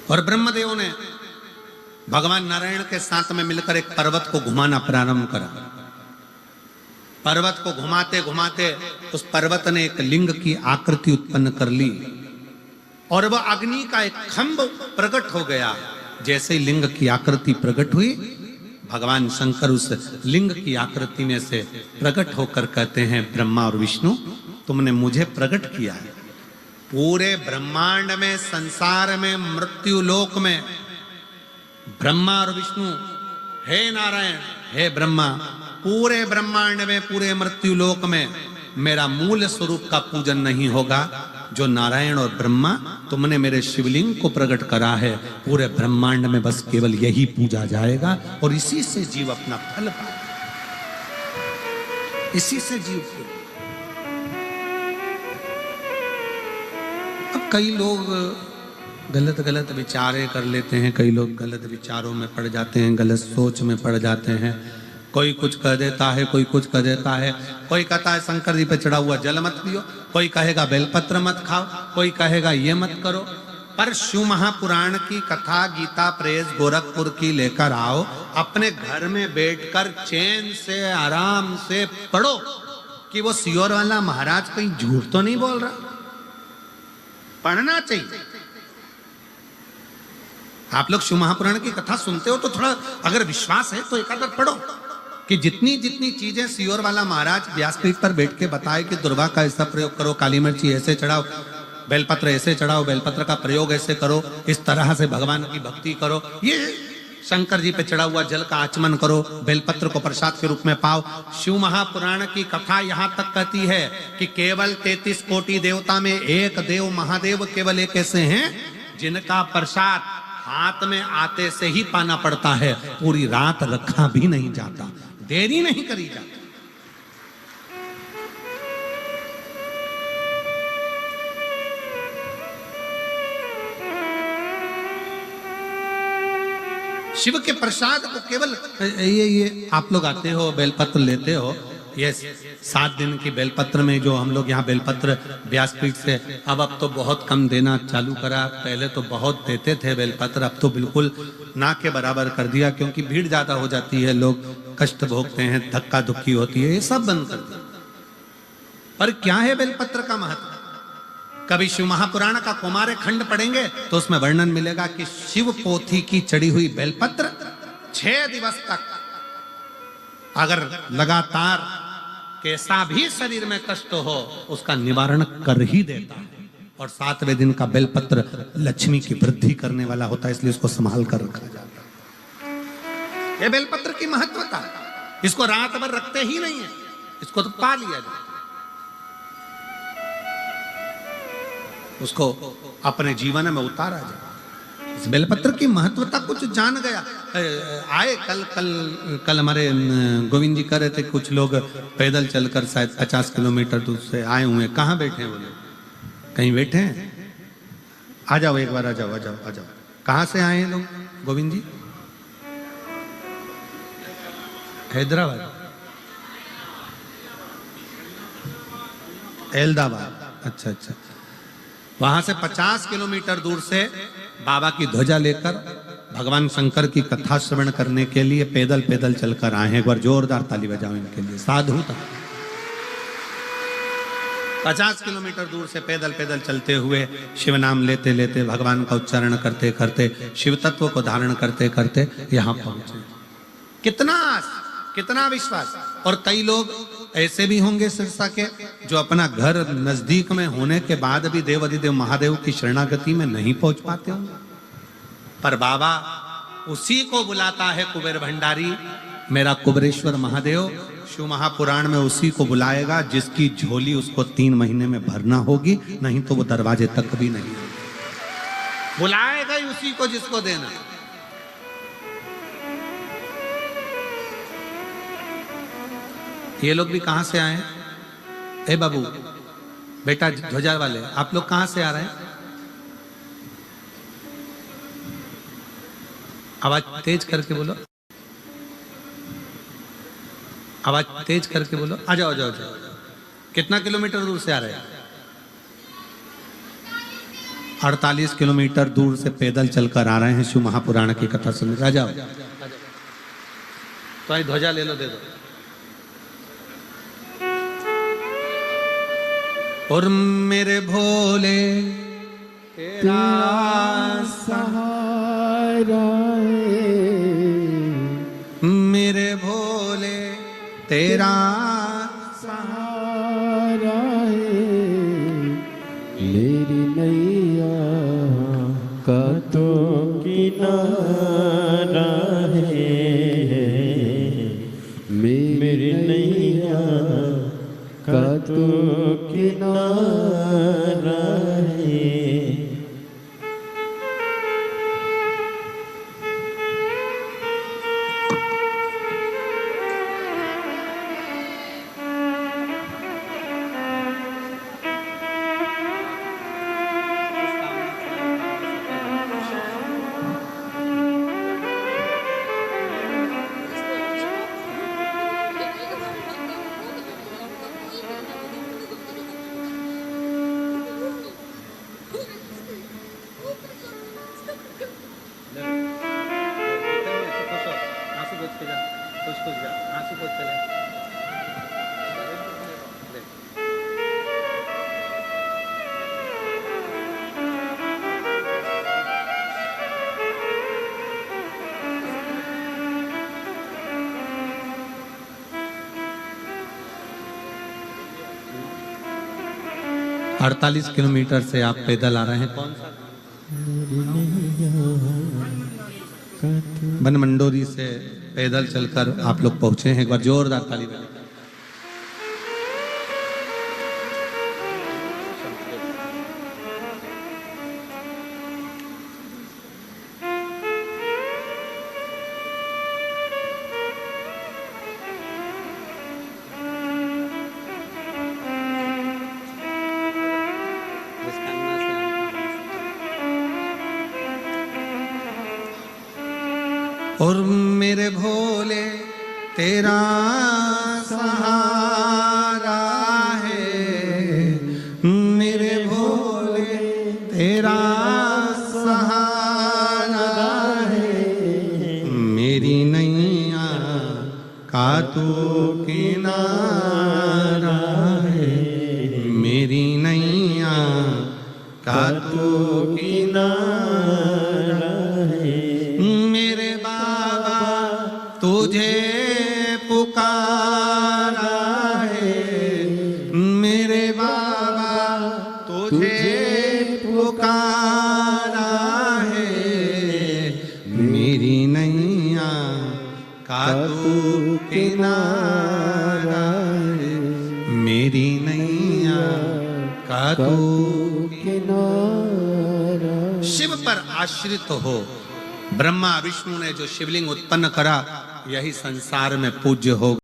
और ब्रह्मदेव ने भगवान नारायण के साथ में मिलकर एक पर्वत को घुमाना प्रारंभ करा। पर्वत को घुमाते घुमाते उस पर्वत ने एक लिंग की आकृति उत्पन्न कर ली और वह अग्नि का एक खंभ प्रकट हो गया। जैसे ही लिंग की आकृति प्रकट हुई, भगवान शंकर उस लिंग की आकृति में से प्रकट होकर कहते हैं, ब्रह्मा और विष्णु, तुमने मुझे प्रकट किया है। पूरे ब्रह्मांड में, संसार में, मृत्यु लोक में ब्रह्मा और विष्णु, हे नारायण, हे ब्रह्मा, पूरे ब्रह्मांड में, पूरे मृत्यु लोक में मेरा मूल स्वरूप का पूजन नहीं होगा। जो नारायण और ब्रह्मा तुमने मेरे शिवलिंग को प्रकट करा है, पूरे ब्रह्मांड में बस केवल यही पूजा जाएगा और इसी से जीव अपना फल पाए, इसी से जीव। अब कई लोग गलत गलत विचारे कर लेते हैं, कई लोग गलत विचारों में पड़ जाते हैं, गलत सोच में पड़ जाते हैं। कोई कुछ कह देता है, कोई कुछ कह देता है। कोई कहता है शंकर जी पे चढ़ा हुआ जल मत पियो, कोई कहेगा बेलपत्र मत खाओ, कोई कहेगा ये मत करो। पर शिव महापुराण की कथा, गीता प्रेस गोरखपुर की लेकर आओ, अपने घर में बैठकर चैन से आराम से पढ़ो कि वो सियोर वाला महाराज कहीं झूठ तो नहीं बोल रहा। पढ़ना चाहिए। आप लोग शिव महापुराण की कथा सुनते हो तो थोड़ा अगर विश्वास है तो एक आध पढ़ो कि जितनी जितनी चीजें सियोर वाला महाराज व्यासपीठ पर बैठ के बताए कि दुर्वा का ऐसा प्रयोग करो, काली मिर्ची ऐसे चढ़ाओ, बेलपत्र ऐसे चढ़ाओ, बेलपत्र का प्रयोग ऐसे करो, इस तरह से भगवान की भक्ति करो, ये शंकर जी पे चढ़ा हुआ जल का आचमन करो, बेलपत्र को प्रसाद के रूप में पाओ। शिव महापुराण की कथा यहां तक कहती है कि केवल 33 कोटि देवता में एक देव महादेव केवल एक ऐसे हैं जिनका प्रसाद हाथ में आते से ही पाना पड़ता है, पूरी रात रखा भी नहीं जाता, देरी नहीं करी जाती। शिव के प्रसाद को केवल ये आप लोग आते हो, बेलपत्र लेते हो, ये 7 दिन की बेलपत्र में जो हम लोग यहाँ बेलपत्र व्यासपीठ से अब तो बहुत कम देना चालू करा। पहले तो बहुत देते थे बेलपत्र, अब तो बिल्कुल ना के बराबर कर दिया, क्योंकि भीड़ ज्यादा हो जाती है, लोग कष्ट भोगते हैं, धक्का धुक्की होती है, ये सब बंद कर दिया। पर क्या है बेलपत्र का महत्व? कभी शिव महापुराण का कुमार खंड पढ़ेंगे तो उसमें वर्णन मिलेगा कि शिव पोथी की चढ़ी हुई बेलपत्र 6 दिवस तक अगर लगातार कैसा भी शरीर में कष्ट हो उसका निवारण कर ही देता है। और 7वें दिन का बेलपत्र लक्ष्मी की वृद्धि करने वाला होता है, इसलिए उसको संभाल कर रखा जाता है। ये बेलपत्र की महत्वता, इसको रात भर रखते ही नहीं है, इसको तो पा लिया जाता है, उसको अपने जीवन में उतारा जाए। इस बेलपत्र की महत्वता कुछ जान गया। आए कल हमारे गोविंद जी कह रहे थे, कुछ लोग पैदल चलकर शायद 50 किलोमीटर दूर से आए हुए हैं। कहाँ बैठे हैं वो लोग? कहीं बैठे हैं? आ जाओ एक बार, आ जाओ आ जाओ आ जाओ। कहाँ से आए हैं लोग गोविंद जी? हैदराबाद, अहमदाबाद, अच्छा अच्छा। वहां से 50 किलोमीटर दूर से बाबा की ध्वजा लेकर भगवान शंकर की कथा श्रवण करने के लिए पैदल पैदल चलकर आए हैं। एक बार जोरदार ताली बजाओ इनके लिए। साधु था। 50 किलोमीटर दूर से पैदल पैदल चलते हुए शिव नाम लेते लेते, भगवान का उच्चारण करते करते, शिव तत्व को धारण करते करते यहाँ पहुंचे। कितना विश्वास। और कई लोग ऐसे भी होंगे सिरसा के जो अपना घर नजदीक में होने के बाद भी देवाधिदेव महादेव की शरणागति में नहीं पहुंच पाते होंगे, पर बाबा उसी को बुलाता है कुबेर भंडारी, मेरा कुबेरेश्वर महादेव। शिव महापुराण में उसी को बुलाएगा जिसकी झोली उसको 3 महीने में भरना होगी, नहीं तो वो दरवाजे तक भी नहीं बुलाएगा ही उसी को जिसको देना। ये लोग भी कहां से आए हैं? ए बाबू, बेटा ध्वजा वाले, आप लोग कहां से आ रहे हैं? आवाज तेज करके बोलो, आवाज तेज करके बोलो। आ जाओ जाओ जाओ। कितना किलोमीटर दूर से आ रहे हैं? 48 किलोमीटर दूर से पैदल चलकर आ रहे हैं शिव महापुराण की कथा सुनने। आ जाओ तो आई ध्वजा ले लो, दे दो। और मेरे भोले तेरा सहारा है, मेरे भोले तेरा सहारा है, मेरी नैया का तो किनारा है, मेरी नैया का तो किनारा है। अड़तालीस किलोमीटर से आप पैदल आ रहे हैं। कौन सा बनमंडोरी से पैदल चलकर आप लोग पहुंचे हैं। एक बार जोरदार ताली बजाइए। और मेरे भोले तेरा सहारा है, मेरे भोले तेरा सहारा है, मेरी नैया का तू किनारा है, मेरी नैया का तू किनारा है, मेरे बाबा तुझे पुकारा है, मेरे बाबा तुझे पुकारा है, मेरी नैया का तू किनारा है, मेरी नैया का तू किनारा। शिव पर आश्रित हो। ब्रह्मा विष्णु ने जो शिवलिंग उत्पन्न करा, यही संसार में पूज्य हो।